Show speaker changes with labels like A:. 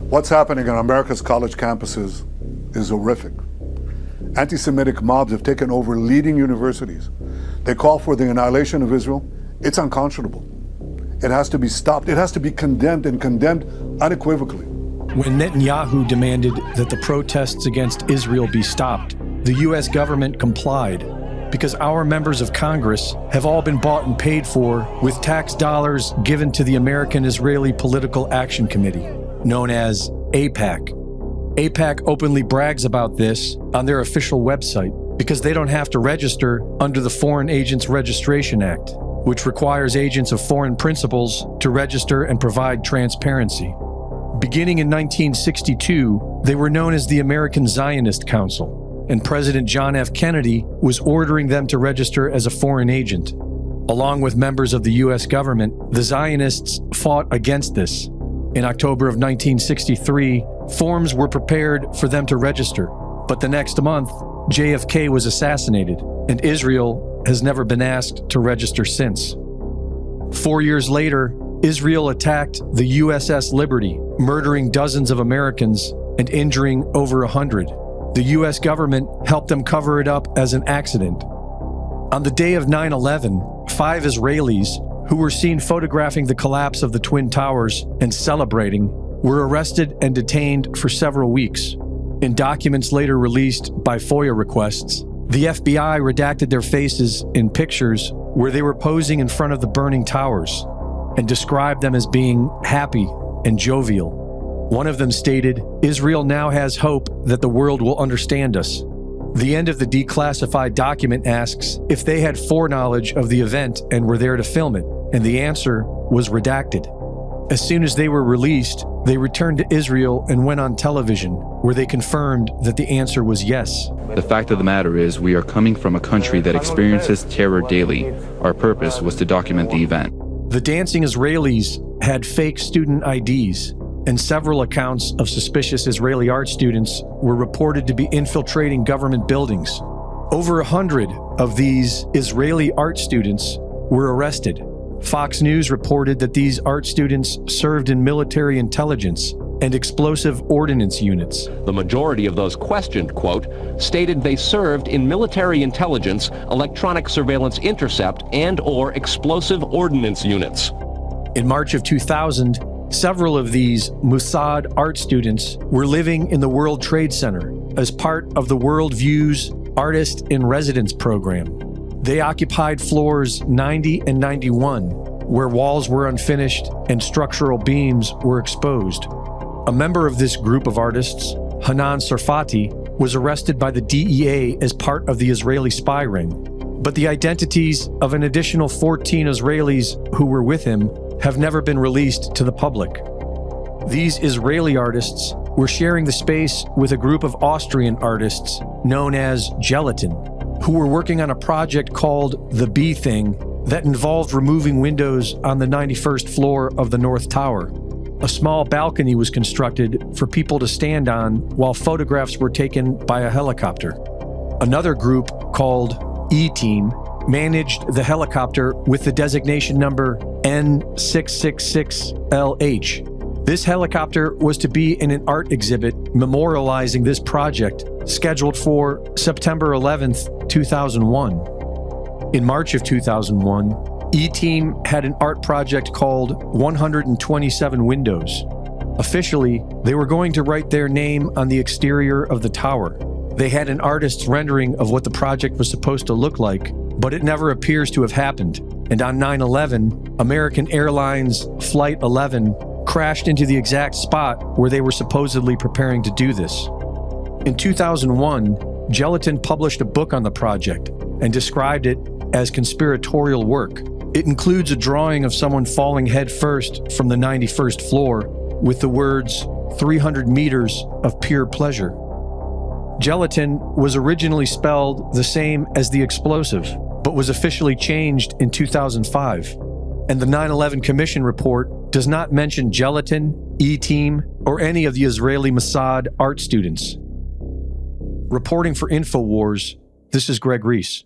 A: What's happening on America's college campuses is horrific. Anti-Semitic mobs have taken over leading universities. They call for the annihilation of Israel. It's unconscionable. It has to be stopped. It has to be condemned, and condemned unequivocally.
B: When Netanyahu demanded that the protests against Israel be stopped, the U.S. government complied because our members of Congress have all been bought and paid for with tax dollars given to the American Israeli Political Action Committee, known as AIPAC. AIPAC openly brags about this on their official website because they don't have to register under the Foreign Agents Registration Act, which requires agents of foreign principals to register and provide transparency. Beginning in 1962, they were known as the American Zionist Council, and President John F. Kennedy was ordering them to register as a foreign agent. Along with members of the U.S. government, the Zionists fought against this. In October of 1963, forms were prepared for them to register, but the next month, JFK was assassinated, and Israel has never been asked to register since. 4 years later, Israel attacked the USS Liberty, murdering dozens of Americans and injuring over 100. The U.S. government helped them cover it up as an accident. On the day of 9/11, 5 Israelis, who were seen photographing the collapse of the Twin Towers and celebrating, were arrested and detained for several weeks. In documents later released by FOIA requests, the FBI redacted their faces in pictures where they were posing in front of the burning towers and described them as being happy and jovial. One of them stated, "Israel now has hope that the world will understand us." The end of the declassified document asks if they had foreknowledge of the event and were there to film it, and the answer was redacted. As soon as they were released, they returned to Israel and went on television, where they confirmed that the answer was yes.
C: The fact of the matter is, we are coming from a country that experiences terror daily. Our purpose was to document the event.
B: The dancing Israelis had fake student IDs, and several accounts of suspicious Israeli art students were reported to be infiltrating government buildings. Over 100 of these Israeli art students were arrested. Fox News reported that these art students served in military intelligence and explosive ordnance units.
D: The majority of those questioned, quote, stated they served in military intelligence, electronic surveillance intercept, and/or explosive ordnance units.
B: In March of 2000, several of these Mossad art students were living in the World Trade Center as part of the World Views Artist in Residence program. They occupied floors 90 and 91, where walls were unfinished and structural beams were exposed. A member of this group of artists, Hanan Sarfati, was arrested by the DEA as part of the Israeli spy ring. But the identities of an additional 14 Israelis who were with him have never been released to the public. These Israeli artists were sharing the space with a group of Austrian artists known as Gelatin, who were working on a project called The Bee Thing that involved removing windows on the 91st floor of the North Tower. A small balcony was constructed for people to stand on while photographs were taken by a helicopter. Another group called E-Team managed the helicopter with the designation number N666LH. This helicopter was to be in an art exhibit memorializing this project, scheduled for September 11th, 2001. In March of 2001, E-Team had an art project called 127 Windows. Officially, they were going to write their name on the exterior of the tower. They had an artist's rendering of what the project was supposed to look like, but it never appears to have happened. And on 9/11, American Airlines Flight 11 crashed into the exact spot where they were supposedly preparing to do this. In 2001, Gelatin published a book on the project and described it as conspiratorial work. It includes a drawing of someone falling headfirst from the 91st floor with the words, 300 meters of pure pleasure. Gelatin was originally spelled the same as the explosive, but was officially changed in 2005. And the 9/11 Commission report does not mention Gelatin, E-Team, or any of the Israeli Mossad art students. Reporting for InfoWars, this is Greg Reese.